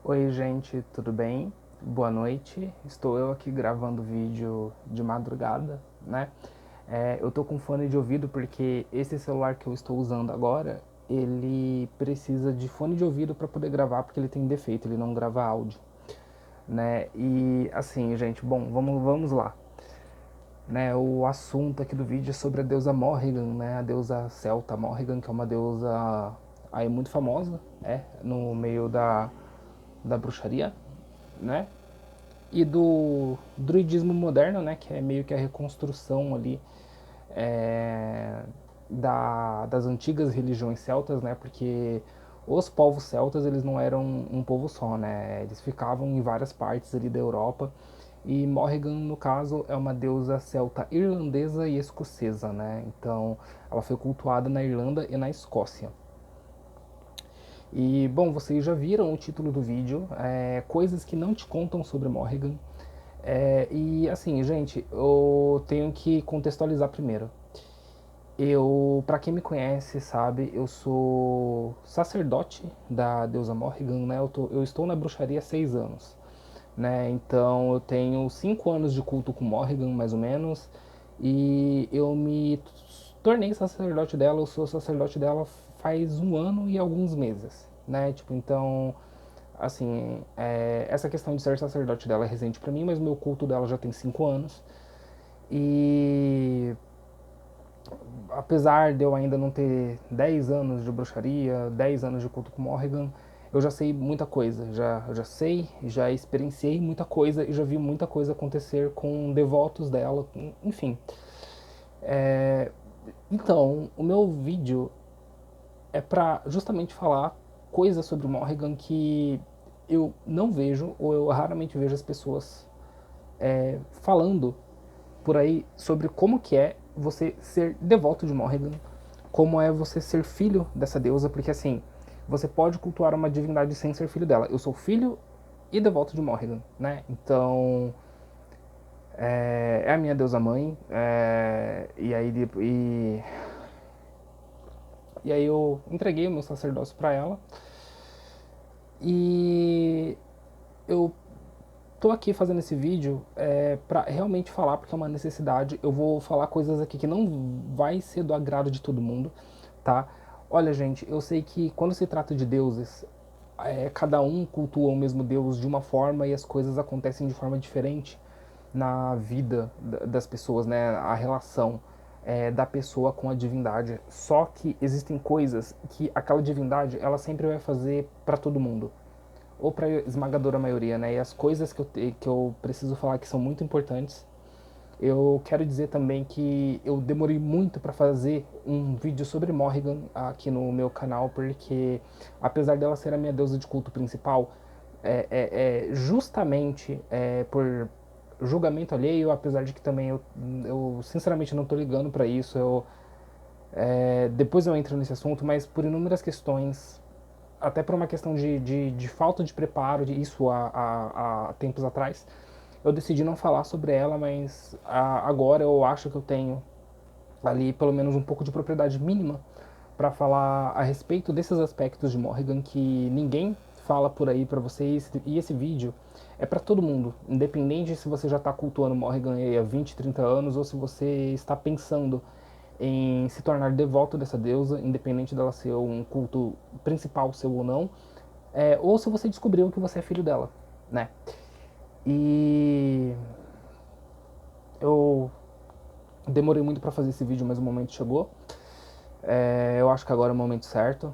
Oi gente, tudo bem? Boa noite. Estou eu aqui gravando vídeo de madrugada, né? Eu tô com fone de ouvido porque esse celular que eu estou usando agora, ele precisa de fone de ouvido para poder gravar porque ele tem defeito, ele não grava áudio, né? E assim, gente, bom, vamos lá. Né, o assunto aqui do vídeo é sobre a deusa Morrigan, né? A deusa celta Morrigan, que é uma deusa aí muito famosa, no meio da bruxaria, né? E do druidismo moderno, né, que é meio que a reconstrução ali é, das antigas religiões celtas, né, porque os povos celtas eles não eram um povo só, né, eles ficavam em várias partes ali da Europa e Morrigan, no caso, é uma deusa celta irlandesa e escocesa, né, então ela foi cultuada na Irlanda e na Escócia. E, bom, vocês já viram o título do vídeo, coisas que não te contam sobre Morrigan. E assim, gente, eu tenho que contextualizar primeiro. Para quem me conhece, sabe, eu sou sacerdote da deusa Morrigan, né? Eu estou na bruxaria há 6 anos, né? Então eu tenho 5 anos de culto com Morrigan, mais ou menos, e eu me tornei sacerdote dela, eu sou sacerdote dela faz um ano e alguns meses, né? Tipo, então, assim, essa questão de ser sacerdote dela é recente pra mim, mas o meu culto dela já tem 5 anos. E apesar de eu ainda não ter 10 anos de bruxaria, 10 anos de culto com Morrigan, eu já sei muita coisa. Já sei, já experienciei muita coisa e já vi muita coisa acontecer com devotos dela, enfim. É, então, o meu vídeo é pra justamente falar coisas sobre Morrigan que eu não vejo, ou eu raramente vejo as pessoas falando por aí sobre como que é você ser devoto de Morrigan, como é você ser filho dessa deusa, porque assim, você pode cultuar uma divindade sem ser filho dela. Eu sou filho e devoto de Morrigan, né? Então, é a minha deusa mãe, e aí eu entreguei o meu sacerdócio para ela, e eu tô aqui fazendo esse vídeo para realmente falar, porque é uma necessidade. Eu vou falar coisas aqui que não vai ser do agrado de todo mundo, tá? Olha, gente, eu sei que quando se trata de deuses, cada um cultua o mesmo Deus de uma forma e as coisas acontecem de forma diferente na vida das pessoas, né? A relação da pessoa com a divindade. Só que existem coisas que aquela divindade ela sempre vai fazer para todo mundo ou para esmagadora maioria, né? E as coisas que eu preciso falar que são muito importantes. Eu quero dizer também que eu demorei muito para fazer um vídeo sobre Morrigan aqui no meu canal, porque apesar dela ser a minha deusa de culto principal, justamente por julgamento alheio, apesar de que também eu sinceramente não estou ligando para isso, depois eu entro nesse assunto, mas por inúmeras questões até por uma questão de falta de preparo, isso há tempos atrás, eu decidi não falar sobre ela, mas agora eu acho que eu tenho ali pelo menos um pouco de propriedade mínima para falar a respeito desses aspectos de Morrigan que ninguém fala por aí para vocês. E esse vídeo é para todo mundo, independente se você já está cultuando Morrigan há 20, 30 anos ou se você está pensando em se tornar devoto dessa deusa, independente dela ser um culto principal seu ou não, ou se você descobriu que você é filho dela, né? E eu demorei muito para fazer esse vídeo, mas o momento chegou. Eu acho que agora é o momento certo.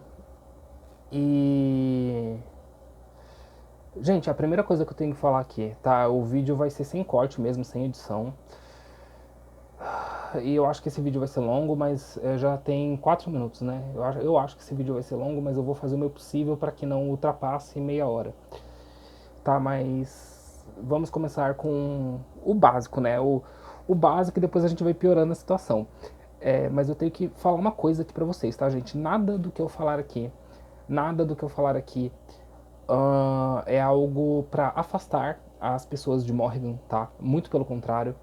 E gente, a primeira coisa que eu tenho que falar aqui, tá? O vídeo vai ser sem corte mesmo, sem edição. E eu acho que esse vídeo vai ser longo, mas já tem 4 minutos, né? Eu acho que esse vídeo vai ser longo, mas eu vou fazer o meu possível para que não ultrapasse meia hora. Tá, mas vamos começar com o básico, né? O básico e depois a gente vai piorando a situação. Mas eu tenho que falar uma coisa aqui pra vocês, tá, gente? Nada do que eu falar aqui é algo pra afastar as pessoas de Morrigan, tá? Muito pelo contrário.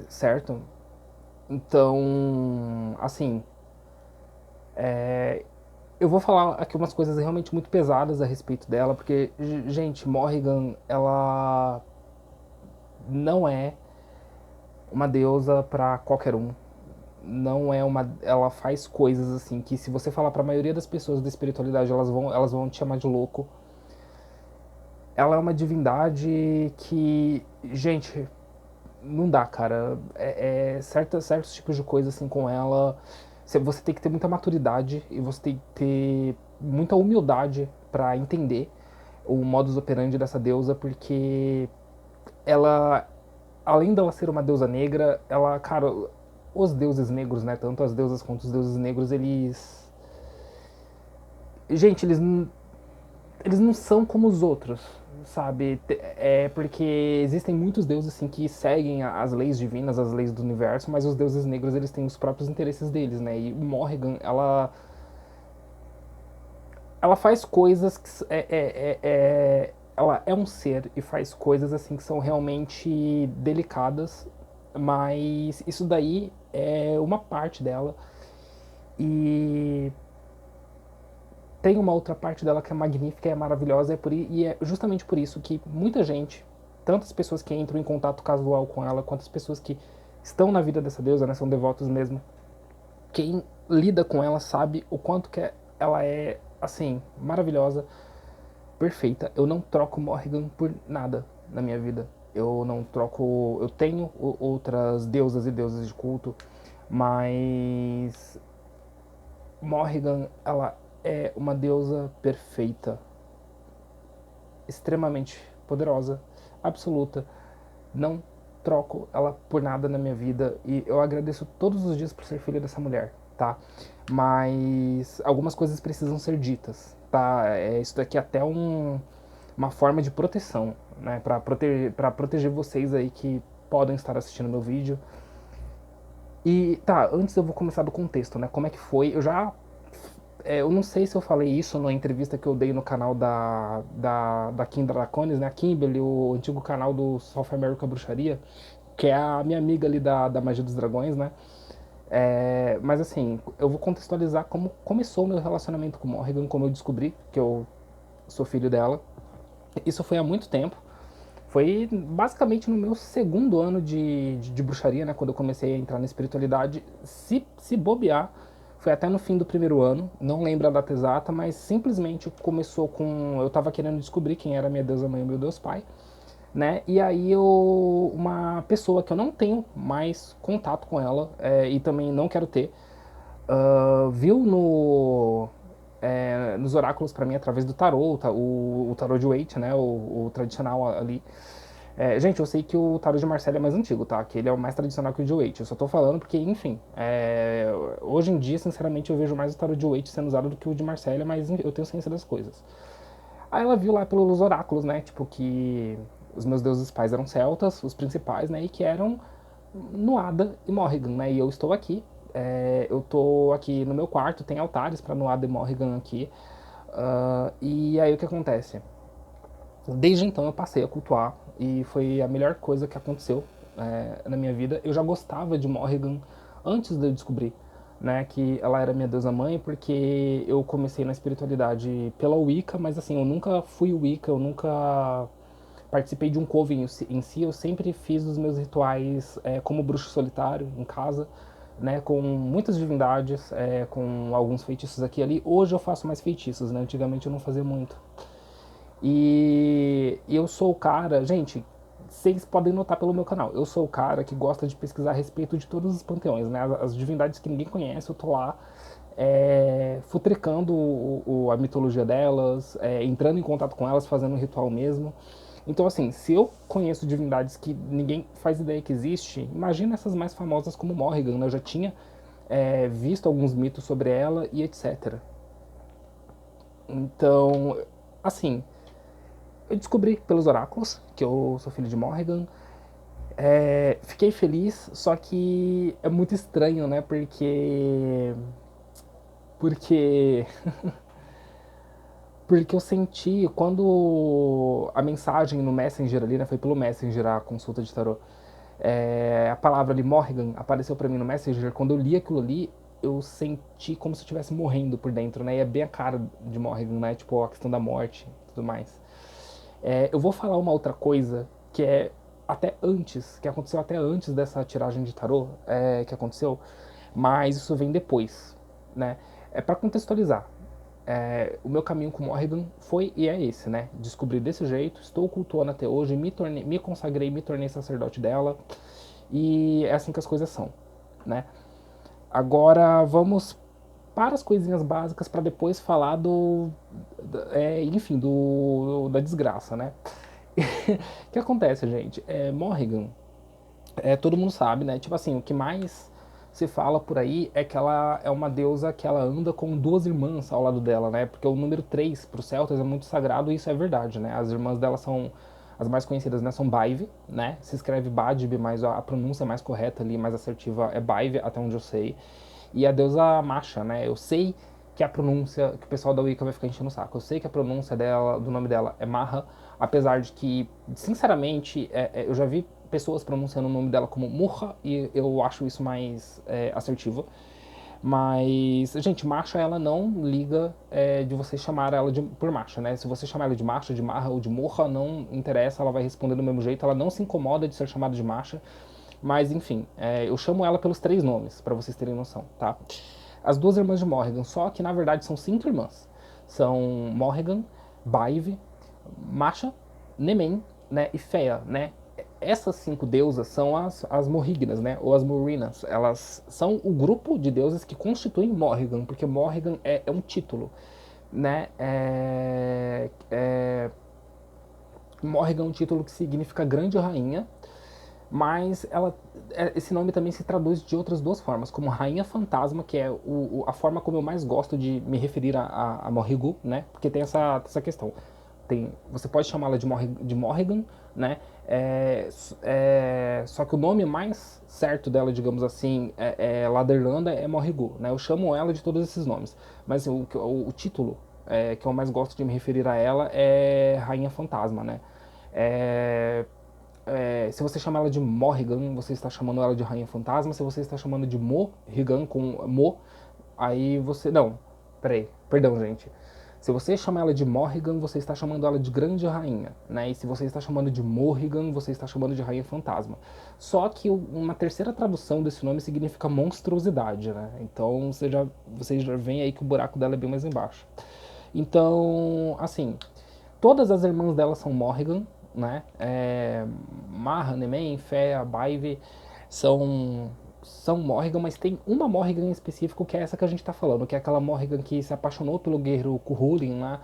Certo? Então, assim, eu vou falar aqui umas coisas realmente muito pesadas a respeito dela, porque, gente, Morrigan, ela não é uma deusa pra qualquer um. Não é uma. Ela faz coisas assim que, se você falar pra maioria das pessoas da espiritualidade, elas vão te chamar de louco. Ela é uma divindade que, gente, não dá, cara. Certos tipos de coisa assim com ela. Você tem que ter muita maturidade e você tem que ter muita humildade pra entender o modus operandi dessa deusa, porque ela, além dela ser uma deusa negra, ela, cara, os deuses negros, né, tanto as deusas quanto os deuses negros, gente, eles não são como os outros, sabe? É porque existem muitos deuses assim que seguem as leis divinas, as leis do universo, mas os deuses negros, eles têm os próprios interesses deles, né? E Morrigan, ela faz coisas que ela é um ser e faz coisas assim que são realmente delicadas, mas isso daí é uma parte dela. E tem uma outra parte dela que é magnífica, é maravilhosa, e é justamente por isso que muita gente, tantas pessoas que entram em contato casual com ela, quanto as pessoas que estão na vida dessa deusa, né, são devotos mesmo, quem lida com ela sabe o quanto que ela é, assim, maravilhosa, perfeita. Eu não troco Morrigan por nada na minha vida. Eu não troco. Eu tenho outras deusas e deuses de culto, mas Morrigan, ela é uma deusa perfeita, extremamente poderosa, absoluta. Não troco ela por nada na minha vida e eu agradeço todos os dias por ser filho dessa mulher, tá? Mas algumas coisas precisam ser ditas, tá? Isso daqui é até uma forma de proteção, né? Pra proteger vocês aí que podem estar assistindo meu vídeo. E tá, antes eu vou começar do contexto, né? Como é que foi? Eu não sei se eu falei isso na entrevista que eu dei no canal da Kim Dracones, né? A Kimberly, o antigo canal do South America Bruxaria, que é a minha amiga ali da Magia dos Dragões, né? Mas assim, eu vou contextualizar como começou o meu relacionamento com Morrigan, como eu descobri que eu sou filho dela. Isso foi há muito tempo. Foi basicamente no meu segundo ano de bruxaria, né? Quando eu comecei a entrar na espiritualidade. Se bobear, foi até no fim do primeiro ano. Não lembro a data exata, mas simplesmente começou com... Eu tava querendo descobrir quem era minha deusa mãe e meu deus pai, né? E aí uma pessoa que eu não tenho mais contato com ela, e também não quero ter, viu nos oráculos para mim através do tarô, o tarô de Waite, né, o tradicional ali. Gente, eu sei que o tarô de Marcelo é mais antigo, tá? Que ele é o mais tradicional que o de Waite. Eu só tô falando porque, enfim, hoje em dia, sinceramente, eu vejo mais o tarô de Waite sendo usado do que o de Marcelo, mas eu tenho ciência das coisas. Aí ela viu lá pelos oráculos, né, tipo, que os meus deuses pais eram celtas, os principais, né, e que eram Nuada e Morrigan, né, e eu estou aqui. Eu tô aqui no meu quarto, tem altares para Nuada e Morrigan aqui. E aí o que acontece? Desde então eu passei a cultuar e foi a melhor coisa que aconteceu na minha vida. Eu já gostava de Morrigan antes de eu descobrir, né, que ela era minha deusa mãe, porque eu comecei na espiritualidade pela Wicca, mas assim, eu nunca fui Wicca, eu nunca participei de um coven em si, eu sempre fiz os meus rituais como bruxo solitário em casa, né, com muitas divindades, com alguns feitiços aqui e ali. Hoje eu faço mais feitiços, né, antigamente eu não fazia muito. E eu sou o cara, gente, vocês podem notar pelo meu canal, eu sou o cara que gosta de pesquisar a respeito de todos os panteões, né? As divindades que ninguém conhece, eu tô lá futricando a mitologia delas, entrando em contato com elas, fazendo um ritual mesmo. Então, assim, se eu conheço divindades que ninguém faz ideia que existe, imagina essas mais famosas como Morrigan, né? Eu já tinha visto alguns mitos sobre ela e etc. Então, assim, eu descobri pelos oráculos que eu sou filho de Morrigan. Fiquei feliz, só que é muito estranho, né? Porque porque eu senti quando a mensagem no Messenger ali, né? Foi pelo Messenger a consulta de tarô. A palavra ali Morrigan apareceu pra mim no Messenger. Quando eu li aquilo ali, eu senti como se eu estivesse morrendo por dentro, né? E é bem a cara de Morrigan, né? Tipo, a questão da morte e tudo mais. Eu vou falar uma outra coisa que é até antes, que aconteceu até antes dessa tiragem de tarô que aconteceu, mas isso vem depois, né? É para contextualizar. O meu caminho com Morrigan foi e é esse, né? Descobri desse jeito, estou cultuando até hoje, me consagrei, me tornei sacerdote dela e é assim que as coisas são, né? Agora vamos para as coisinhas básicas para depois falar enfim, da desgraça, né? O que acontece, gente? Morrigan, todo mundo sabe, né? Tipo assim, o que mais se fala por aí é que ela é uma deusa que ela anda com duas irmãs ao lado dela, né? Porque o número 3 para os celtas é muito sagrado e isso é verdade, né? As irmãs dela são as mais conhecidas, né? São Baive, né? Se escreve Badib, mas a pronúncia mais correta ali, mais assertiva é Baive, até onde eu sei. E a deusa Masha, né? Eu sei que a pronúncia, que o pessoal da Wicca vai ficar enchendo o saco. Eu sei que a pronúncia dela, do nome dela é Maha, apesar de que, sinceramente, eu já vi pessoas pronunciando o nome dela como Murra e eu acho isso mais assertivo. Mas, gente, Masha, ela não liga de você chamar ela por Masha, né? Se você chamar ela de Masha, de Marra ou de Murra, não interessa, ela vai responder do mesmo jeito. Ela não se incomoda de ser chamada de Masha. Mas, enfim, eu chamo ela pelos 3 nomes, para vocês terem noção, tá? As duas irmãs de Morrigan, só que na verdade são 5 irmãs. São Morrigan, Baive, Masha, Nemen, né, e Fea, né? Essas 5 deusas são as Morrignas, né? Ou as Morinas. Elas são o grupo de deusas que constituem Morrigan, porque Morrigan é um título, né? Morrigan é um título que significa grande rainha, mas esse nome também se traduz de outras 2 formas, como Rainha Fantasma, que é a forma como eu mais gosto de me referir a Morrigu, né? Porque tem essa questão. Você pode chamá-la de Morrigan, né? Só que o nome mais certo dela, digamos assim, lá da Irlanda é Morrigu, né? Eu chamo ela de todos esses nomes, mas assim, o título que eu mais gosto de me referir a ela é Rainha Fantasma, né? Se você chama ela de Morrigan, você está chamando ela de Rainha Fantasma. Se você está chamando de Morrigan com Mo, aí você. Não, peraí, perdão, gente. Se você chama ela de Morrigan, você está chamando ela de Grande Rainha, né? E se você está chamando de Morrigan, você está chamando de Rainha Fantasma. Só que uma terceira tradução desse nome significa monstruosidade, né? Então você já vem aí que o buraco dela é bem mais embaixo. Então, assim, todas as irmãs dela são Morrigan, né? Marra, Nemen, Fea, Baive são Morrigan, mas tem uma Morrigan em específico que é essa que a gente tá falando, que é aquela Morrigan que se apaixonou pelo guerreiro Cuhulin lá,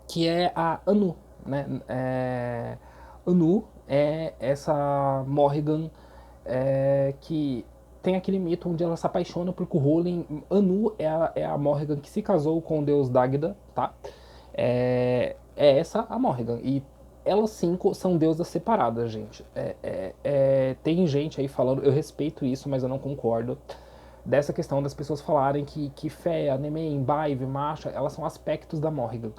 que é a Anu, né? Anu é essa Morrigan que tem aquele mito onde ela se apaixona por Cuhulin. Anu é a Morrigan que se casou com o deus Dagda, tá? É essa a Morrigan. E elas 5 são deusas separadas, gente. Tem gente aí falando, eu respeito isso, mas eu não concordo. Dessa questão das pessoas falarem que Fea, Nemen, Baive, Masha, elas são aspectos da Morrigan.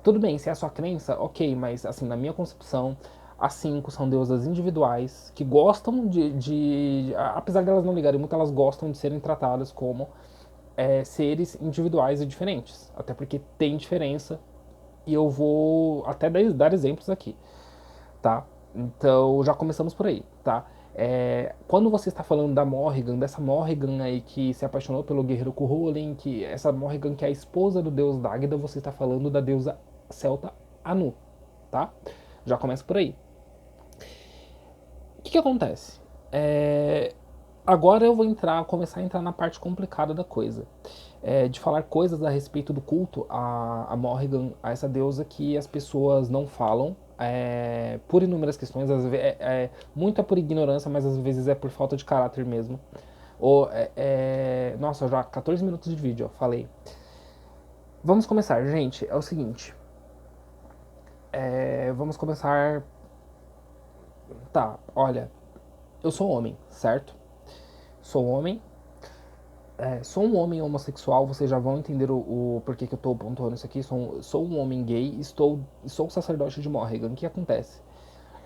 Tudo bem, se é a sua crença, ok, mas assim, na minha concepção, as 5 são deusas individuais que gostam apesar delas não ligarem muito, elas gostam de serem tratadas como seres individuais e diferentes. Até porque tem diferença e eu vou até dar exemplos aqui, tá? Então já começamos por aí, tá? Quando você está falando da Morrigan, dessa Morrigan aí que se apaixonou pelo guerreiro Cuhulin, que essa Morrigan que é a esposa do deus Dagda, você está falando da deusa celta Anu, tá? Já começa por aí. O que acontece? Agora eu vou começar a entrar na parte complicada da coisa. De falar coisas a respeito do culto a Morrigan, a essa deusa que as pessoas não falam, por inúmeras questões, muito é por ignorância, mas às vezes é por falta de caráter mesmo. Nossa, já 14 minutos de vídeo, ó, falei. Vamos começar, gente. É o seguinte. Vamos começar. Tá, olha. Eu sou homem, certo? Sou homem. Sou um homem homossexual, vocês já vão entender o porquê que eu estou pontuando isso aqui. Sou um homem gay, sou sacerdote de Morrigan. O que acontece?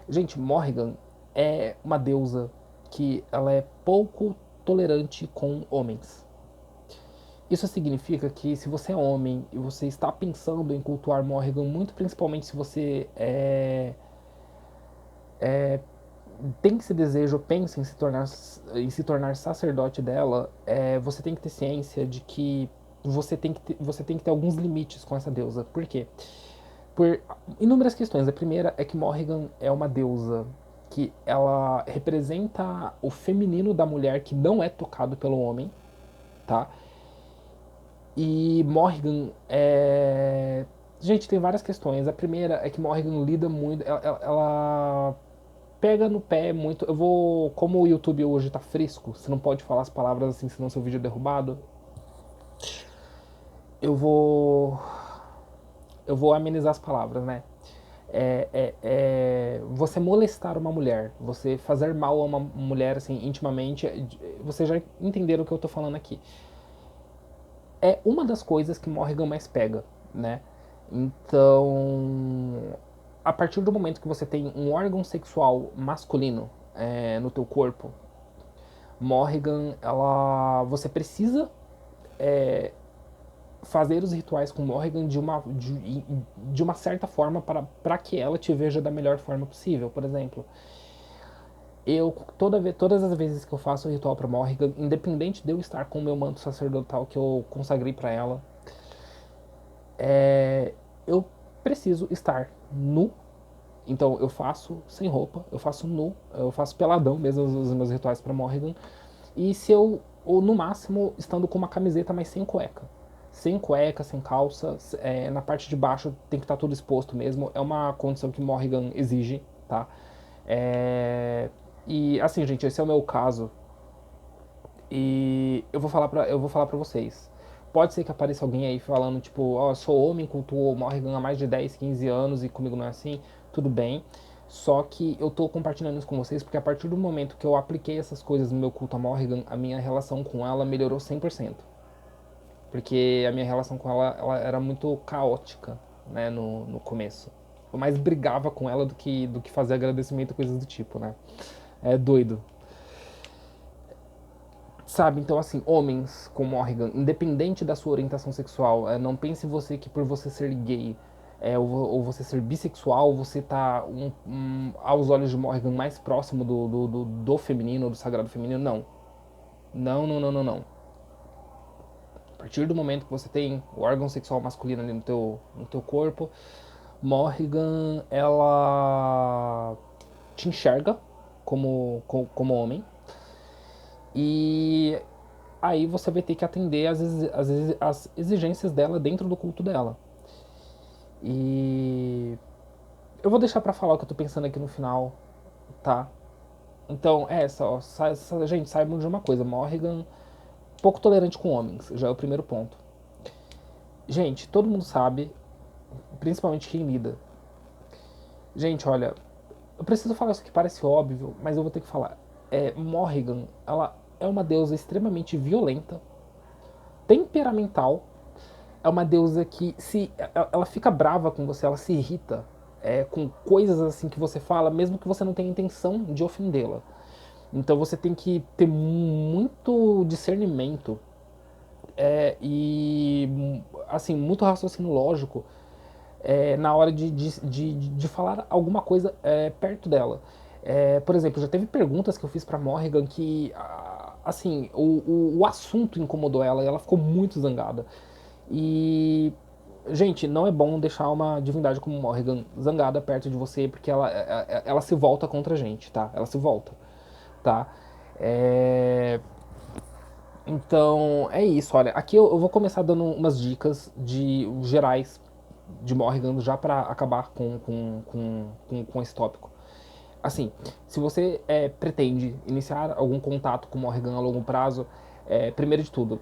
Gente, Morrigan é uma deusa que ela é pouco tolerante com homens. Isso significa que se você é homem e você está pensando em cultuar Morrigan, muito principalmente se você tem esse desejo, pensa em se tornar sacerdote dela, você tem que ter ciência de que você tem que ter alguns limites com essa deusa. Por quê? Por inúmeras questões. A primeira é que Morrigan é uma deusa que ela representa o feminino da mulher que não é tocado pelo homem, tá? E Morrigan é... Gente, tem várias questões. A primeira é que Morrigan lida muito... ela pega no pé muito... Eu vou... Como o YouTube hoje tá fresco, você não pode falar as palavras assim, senão seu vídeo é derrubado. Eu vou... Eu vou amenizar as palavras, né? Você molestar uma mulher, você fazer mal a uma mulher assim intimamente, vocês já entenderam o que eu tô falando aqui. É uma das coisas que Morrigan mais pega, né? Então, a partir do momento que você tem um órgão sexual masculino no teu corpo, Morrigan, você precisa fazer os rituais com Morrigan de uma certa forma para que ela te veja da melhor forma possível. Por exemplo, todas as vezes que eu faço o ritual para Morrigan, independente de eu estar com o meu manto sacerdotal que eu consagrei para ela, eu preciso estar nu. Então eu faço sem roupa, eu faço nu, eu faço peladão mesmo os meus rituais para Morrigan. E se eu, ou no máximo, estando com uma camiseta, mas sem cueca. Sem cueca, sem calça, na parte de baixo tem que estar tudo exposto mesmo. É uma condição que Morrigan exige, tá? E assim, gente, esse é o meu caso. E eu vou falar pra vocês. Pode ser que apareça alguém aí falando, tipo, ó, oh, sou homem, cultuo Morrigan há mais de 10, 15 anos e comigo não é assim. Tudo bem. Só que eu tô compartilhando isso com vocês porque a partir do momento que eu apliquei essas coisas no meu culto a Morrigan, a minha relação com ela melhorou 100%. Porque a minha relação com ela era muito caótica, né, no começo. Eu mais brigava com ela do que fazer agradecimento e coisas do tipo, né. É doido. Sabe, então assim, homens com Morrigan, independente da sua orientação sexual, não pense você que por você ser gay ou você ser bissexual, você tá, aos olhos de Morrigan, mais próximo do feminino, do sagrado feminino. Não. Não, não, não, não, não. A partir do momento que você tem o órgão sexual masculino ali no teu corpo, Morrigan, ela te enxerga como homem. E aí você vai ter que atender as exigências dela dentro do culto dela. E eu vou deixar pra falar o que eu tô pensando aqui no final, tá? Então, gente, saibam de uma coisa, Morrigan, pouco tolerante com homens, já é o primeiro ponto. Gente, todo mundo sabe, principalmente quem lida. Gente, olha, eu preciso falar isso que parece óbvio, mas eu vou ter que falar. Morrigan, ela é uma deusa extremamente violenta, temperamental. É uma deusa que se ela fica brava com você, ela se irrita com coisas assim que você fala, mesmo que você não tenha intenção de ofendê-la. Então você tem que ter muito discernimento e assim muito raciocínio lógico na hora de falar alguma coisa perto dela. Por exemplo, já teve perguntas que eu fiz pra Morrigan que assim o assunto incomodou ela e ela ficou muito zangada. E, gente, não é bom deixar uma divindade como Morrigan zangada perto de você, porque ela se volta contra a gente, tá? Ela se volta, tá? Então, é isso, olha. Aqui eu vou começar dando umas dicas gerais de Morrigan já pra acabar com esse tópico. Assim, se você pretende iniciar algum contato com Morrigan a longo prazo, primeiro de tudo,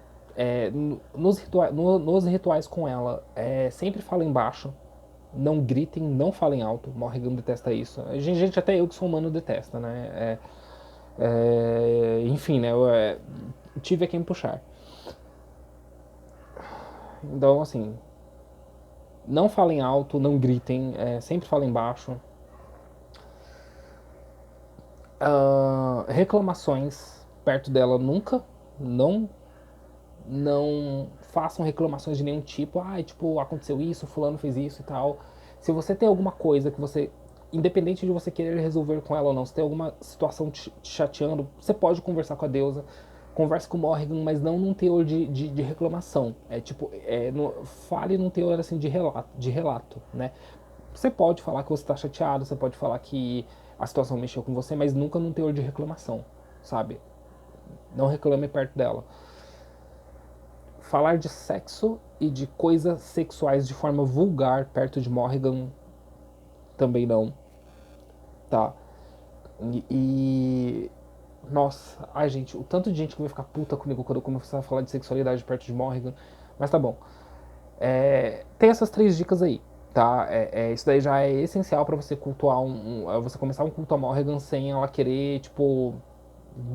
nos rituais com ela, sempre falem baixo, não gritem, não falem alto. Morrigan detesta isso. Gente, até eu que sou humano detesta, né? Enfim, né? Eu tive a quem puxar. Então, assim, não falem alto, não gritem, sempre falem baixo. Reclamações perto dela nunca. Não, não façam reclamações de nenhum tipo. Tipo, aconteceu isso, fulano fez isso e tal. Se você tem alguma coisa que você, independente de você querer resolver com ela ou não, se tem alguma situação te chateando, você pode conversar com a deusa. Converse com o Morrigan, mas não num teor de reclamação. Fale num teor assim de relato, né? Você pode falar que você está chateado, você pode falar que a situação mexeu com você, mas nunca num teor de reclamação, sabe? Não reclame perto dela. Falar de sexo e de coisas sexuais de forma vulgar perto de Morrigan também não, tá? E nossa, ai gente, o tanto de gente que vai ficar puta comigo quando eu começar a falar de sexualidade perto de Morrigan, mas tá bom. Tem essas 3 dicas aí, tá? Isso daí já é essencial pra você cultuar você começar um culto a Morrigan sem ela querer, tipo,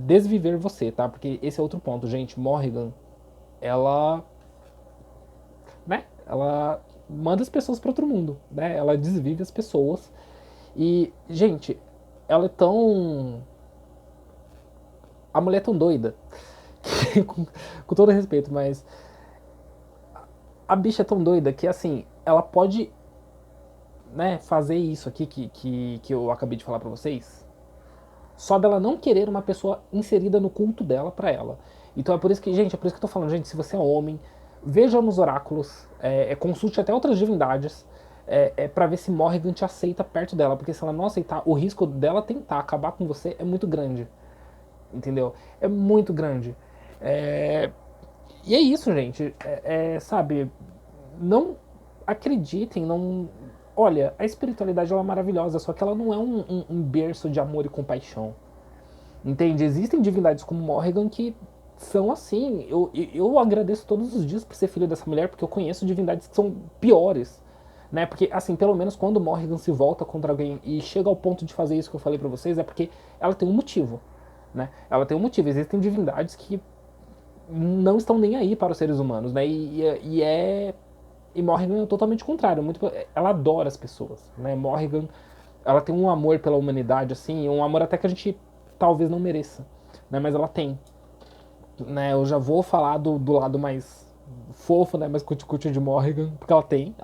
desviver você, tá? Porque esse é outro ponto, gente. Morrigan, ela, né? Ela manda as pessoas para outro mundo, né? Ela desvive as pessoas. E, gente, ela é tão. A mulher é tão doida. Com todo respeito, mas. A bicha é tão doida que, assim, ela pode, né, fazer isso aqui que eu acabei de falar pra vocês. Só dela não querer uma pessoa inserida no culto dela pra ela. Então é por isso que, gente, é por isso que eu tô falando, gente, se você é homem, veja nos oráculos, consulte até outras divindades, para ver se Morrigan te aceita perto dela, porque se ela não aceitar, o risco dela tentar acabar com você é muito grande, entendeu? É muito grande. É, e é isso, gente. Sabe, não acreditem, não. Olha, a espiritualidade ela é maravilhosa, só que ela não é um berço de amor e compaixão. Entende? Existem divindades como Morrigan que são assim. Eu agradeço todos os dias por ser filho dessa mulher, porque eu conheço divindades que são piores. Né? Porque, assim, pelo menos quando Morrigan se volta contra alguém e chega ao ponto de fazer isso que eu falei pra vocês, é porque ela tem um motivo. Né? Ela tem um motivo. Existem divindades que não estão nem aí para os seres humanos, né? E Morrigan é totalmente contrário. Ela adora as pessoas, né? Morrigan, ela tem um amor pela humanidade, assim, um amor até que a gente talvez não mereça, né? Mas ela tem, né? Eu já vou falar do lado mais fofo, né? Mais cuti-cuti de Morrigan, porque ela tem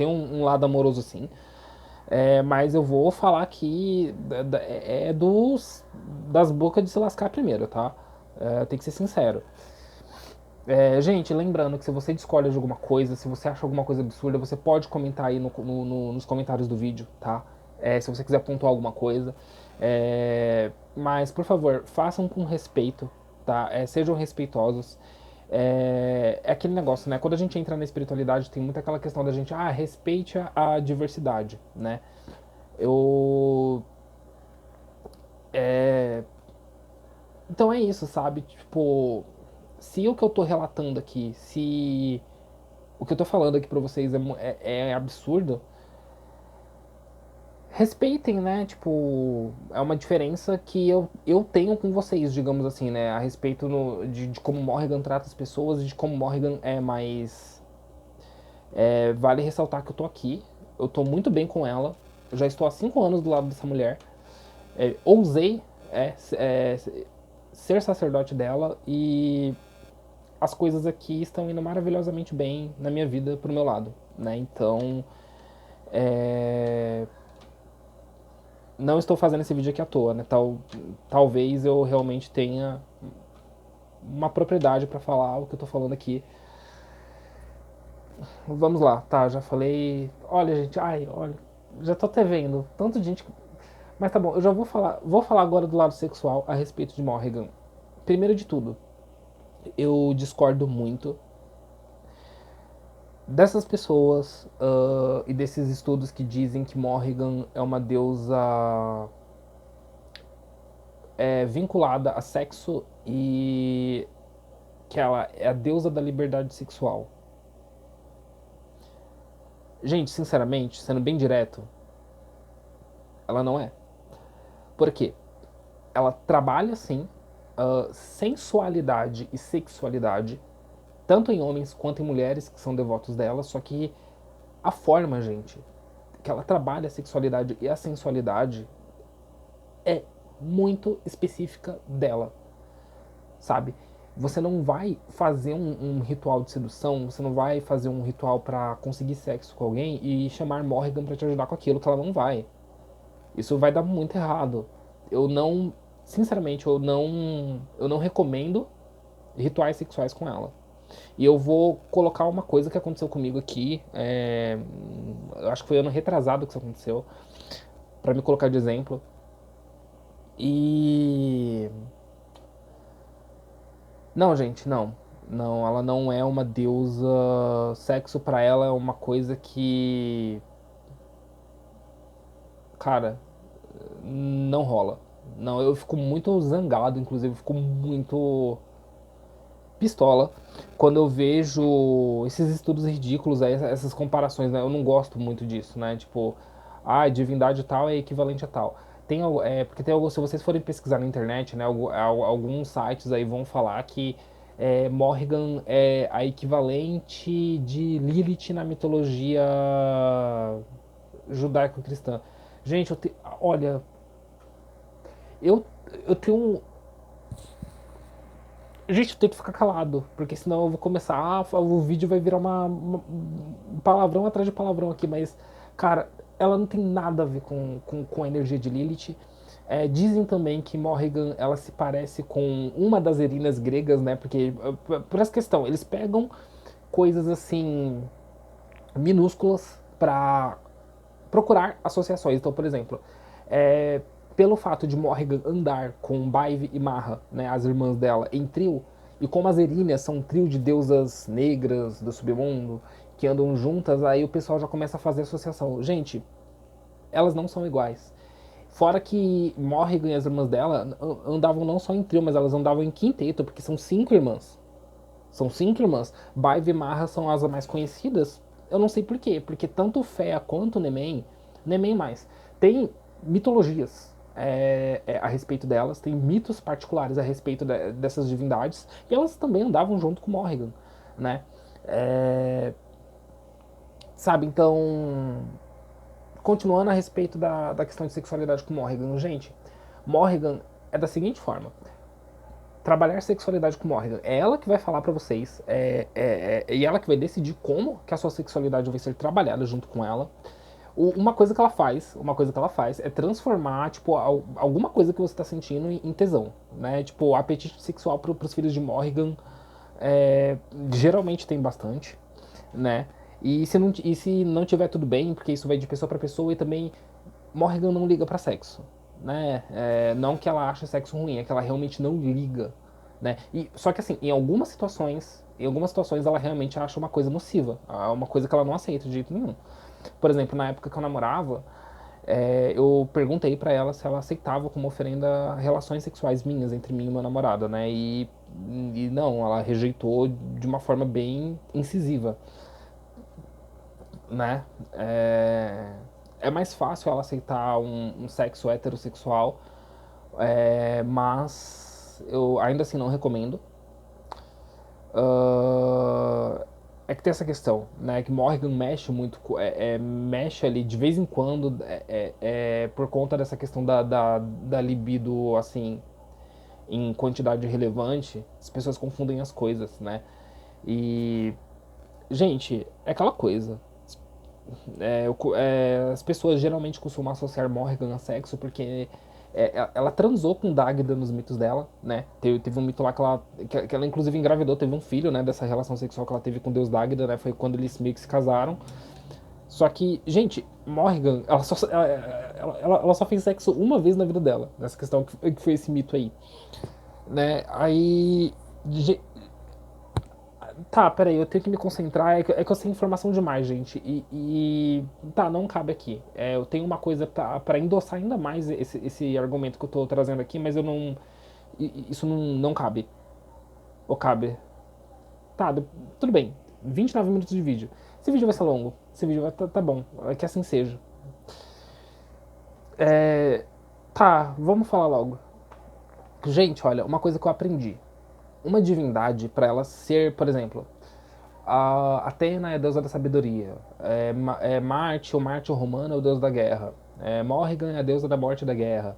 um lado amoroso, sim. Mas eu vou falar aqui das bocas de se lascar primeiro, tá? Tem que ser sincero. Gente, lembrando que se você discorda de alguma coisa, se você acha alguma coisa absurda, você pode comentar aí nos comentários do vídeo, tá? Se você quiser pontuar alguma coisa. Mas, por favor, façam com respeito, tá? Sejam respeitosos. É aquele negócio, né? Quando a gente entra na espiritualidade, tem muito aquela questão da gente, respeite a diversidade, né? Eu. É, Então é isso, sabe? Tipo, se o que eu tô relatando aqui, se o que eu tô falando aqui pra vocês é absurdo, respeitem, né? Tipo, é uma diferença que eu tenho com vocês, digamos assim, né? A respeito de como Morrigan trata as pessoas e de como Morrigan é mais. Vale ressaltar que eu tô aqui, eu tô muito bem com ela, eu já estou há 5 anos do lado dessa mulher, ousei ser sacerdote dela e as coisas aqui estão indo maravilhosamente bem na minha vida pro meu lado, né? Então, não estou fazendo esse vídeo aqui à toa, né? Talvez eu realmente tenha uma propriedade para falar o que eu tô falando aqui. Vamos lá, tá? Já falei. Olha, gente, olha, já tô até vendo tanto de gente. Mas tá bom, eu já vou falar agora do lado sexual a respeito de Morrigan. Primeiro de tudo, eu discordo muito dessas pessoas e desses estudos que dizem que Morrigan é uma deusa vinculada a sexo e que ela é a deusa da liberdade sexual. Gente, sinceramente, sendo bem direto, ela não é. Por quê? Ela trabalha sim sensualidade e sexualidade, tanto em homens quanto em mulheres que são devotos dela, só que a forma, gente, que ela trabalha a sexualidade e a sensualidade é muito específica dela, sabe? Você não vai fazer um ritual de sedução, você não vai fazer um ritual pra conseguir sexo com alguém e chamar Morrigan pra te ajudar com aquilo, que ela não vai. Isso vai dar muito errado. Eu não, sinceramente, eu não recomendo rituais sexuais com ela. E eu vou colocar uma coisa que aconteceu comigo aqui, eu acho que foi ano retrasado que isso aconteceu, pra me colocar de exemplo. E não, gente, não. Não, ela não é uma deusa. Sexo pra ela é uma coisa que, cara, não rola. Não, eu fico muito zangado, inclusive, eu fico muito pistola quando eu vejo esses estudos ridículos, essas comparações, né? Eu não gosto muito disso, né? Tipo, divindade tal é equivalente a tal. Porque tem algo, se vocês forem pesquisar na internet, né, alguns sites aí vão falar que Morrigan é a equivalente de Lilith na mitologia judaico-cristã. Gente, olha, eu, eu tenho um, gente, eu tenho que ficar calado, porque senão eu vou começar. O vídeo vai virar uma palavrão atrás de palavrão aqui, mas, cara, ela não tem nada a ver com a energia de Lilith. Dizem também que Morrigan ela se parece com uma das Erinas gregas, né? Porque, por essa questão, eles pegam coisas assim minúsculas para procurar associações. Então, por exemplo, pelo fato de Morrigan andar com Baive e Marra, né, as irmãs dela, em trio, e como as Eríneas são um trio de deusas negras do submundo, que andam juntas, aí o pessoal já começa a fazer associação. Gente, elas não são iguais. Fora que Morrigan e as irmãs dela andavam não só em trio, mas elas andavam em quinteto, porque são 5 irmãs. São 5 irmãs. Baive e Marra são as mais conhecidas. Eu não sei por quê. Porque tanto Fea quanto Nemem mais, tem mitologias a respeito delas, tem mitos particulares a respeito dessas divindades. E elas também andavam junto com Morrigan, né? É, sabe, então... Continuando a respeito da questão de sexualidade com Morrigan. Gente, Morrigan é da seguinte forma: trabalhar sexualidade com Morrigan. É ela que vai falar pra vocês, e ela que vai decidir como que a sua sexualidade vai ser trabalhada junto com ela. Uma coisa que ela faz é transformar, tipo, alguma coisa que você tá sentindo em tesão, né? Tipo, apetite sexual pros filhos de Morrigan geralmente tem bastante, né? E se não tiver tudo bem, porque isso vai de pessoa pra pessoa, e também Morrigan não liga pra sexo, né? Não que ela ache sexo ruim, é que ela realmente não liga, né? Só que assim, em algumas situações ela realmente acha uma coisa nociva, uma coisa que ela não aceita de jeito nenhum. Por exemplo, na época que eu namorava, eu perguntei pra ela se ela aceitava como oferenda relações sexuais minhas entre mim e meu namorado, né? E não, ela rejeitou de uma forma bem incisiva, né? É mais fácil ela aceitar um sexo heterossexual, mas eu ainda assim não recomendo. É que tem essa questão, né? Que Morrigan mexe muito, mexe ali de vez em quando, por conta dessa questão da libido, assim, em quantidade relevante, as pessoas confundem as coisas, né? E, gente, é aquela coisa. As pessoas geralmente costumam associar Morrigan a sexo porque ela transou com Dagda nos mitos dela, né? Teve um mito lá que ela inclusive engravidou, teve um filho, né? Dessa relação sexual que ela teve com o deus Dagda, né? Foi quando eles meio que se casaram. Só que, gente, Morrigan, ela só fez sexo uma vez na vida dela, nessa questão que foi esse mito aí, né? Aí, tá, peraí, eu tenho que me concentrar. É que eu sei informação demais, gente. Tá, não cabe aqui. Eu tenho uma coisa pra endossar ainda mais esse argumento que eu tô trazendo aqui, mas eu não. Isso não cabe. Ou cabe? Tá, tudo bem. 29 minutos de vídeo. Esse vídeo vai ser longo. Esse vídeo vai. Tá bom. Que assim seja. Tá, vamos falar logo. Gente, olha, uma coisa que eu aprendi. Uma divindade, pra ela ser, por exemplo, a Atena é a deusa da sabedoria. Marte, o Marte o romano, é o deus da guerra. Morrigan é a deusa da morte e da guerra.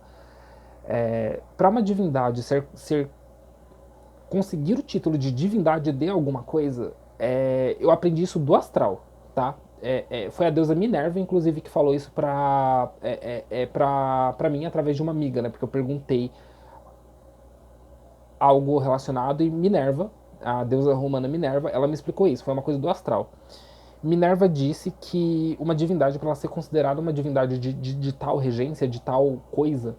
Para uma divindade conseguir o título de divindade de alguma coisa, eu aprendi isso do astral, tá? Foi a deusa Minerva, inclusive, que falou isso pra mim através de uma amiga, né? Porque eu perguntei algo relacionado e Minerva, a deusa romana Minerva, ela me explicou isso, foi uma coisa do astral. Minerva disse que uma divindade, para ela ser considerada uma divindade de tal regência, de tal coisa,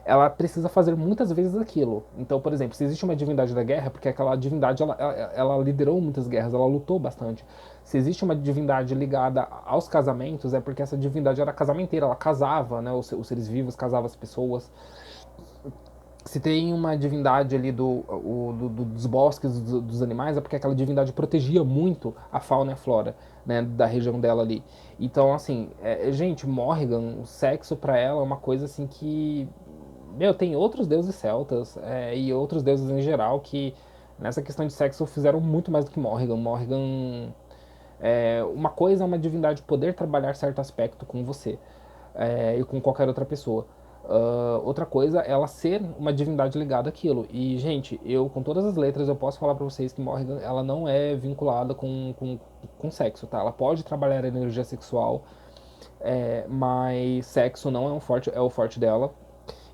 ela precisa fazer muitas vezes aquilo. Então, por exemplo, se existe uma divindade da guerra, porque aquela divindade ela liderou muitas guerras, ela lutou bastante. Se existe uma divindade ligada aos casamentos, é porque essa divindade era casamenteira, ela casava, né, os seres vivos, casava as pessoas. Se tem uma divindade ali dos bosques, dos animais, é porque aquela divindade protegia muito a fauna e a flora, né, da região dela ali. Então, assim, gente, Morrigan, o sexo pra ela é uma coisa assim que, meu, tem outros deuses celtas e outros deuses em geral que nessa questão de sexo fizeram muito mais do que Morrigan. Morrigan, uma coisa é uma divindade poder trabalhar certo aspecto com você e com qualquer outra pessoa. Outra coisa é ela ser uma divindade ligada àquilo. E, gente, eu, com todas as letras, eu posso falar pra vocês que Morrigan, ela não é vinculada com sexo, tá? Ela pode trabalhar a energia sexual, mas sexo não é é o forte dela.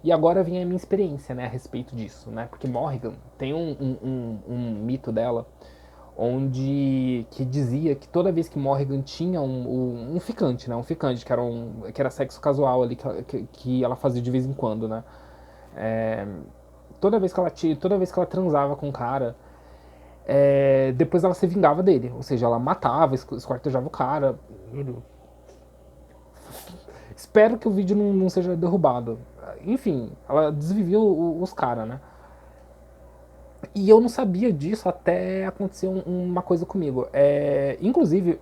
E agora vem a minha experiência, né, a respeito disso, né? Porque Morrigan tem um mito dela onde que dizia que toda vez que Morrigan tinha um ficante, né, um ficante que era sexo casual ali que ela fazia de vez em quando, né, toda vez que ela transava com o cara, depois ela se vingava dele, ou seja, ela matava, esquartejava o cara. Espero que o vídeo não seja derrubado. Enfim, ela desvivia os caras, né? E eu não sabia disso até acontecer uma coisa comigo. Inclusive,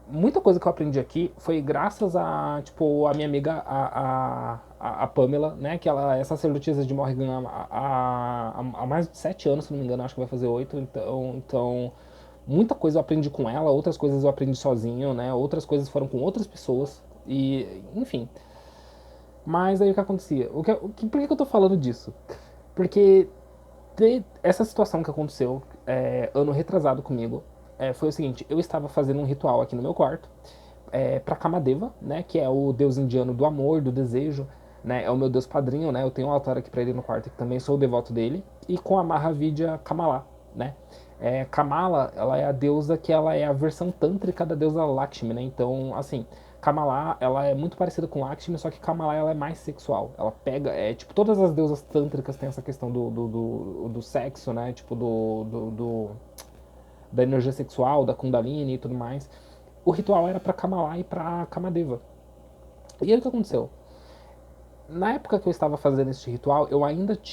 muita coisa que eu aprendi aqui foi graças a, tipo, a minha amiga, a Pamela, né? Que ela é sacerdotisa de Morrigan há mais de 7 anos, se não me engano, acho que vai fazer 8. Então, muita coisa eu aprendi com ela, outras coisas eu aprendi sozinho, né? Outras coisas foram com outras pessoas. E, enfim. Mas aí o que acontecia? Por que eu tô falando disso? Porque essa situação que aconteceu ano retrasado comigo foi o seguinte: eu estava fazendo um ritual aqui no meu quarto para Kamadeva, né, que é o deus indiano do amor, do desejo, né, é o meu deus padrinho, né, eu tenho um altar aqui para ele no quarto que também sou devoto dele, e com a Mahavidya Kamala, né. Kamala, ela é a deusa que ela é a versão tântrica da deusa Lakshmi, né, então, assim, Kamala, ela é muito parecida com Lakshmi, só que Kamala, ela é mais sexual. Ela pega, tipo, todas as deusas tântricas têm essa questão do sexo, né, tipo, da energia sexual, da Kundalini e tudo mais. O ritual era pra Kamala e pra Kamadeva. E aí o que aconteceu? Na época que eu estava fazendo esse ritual, eu ainda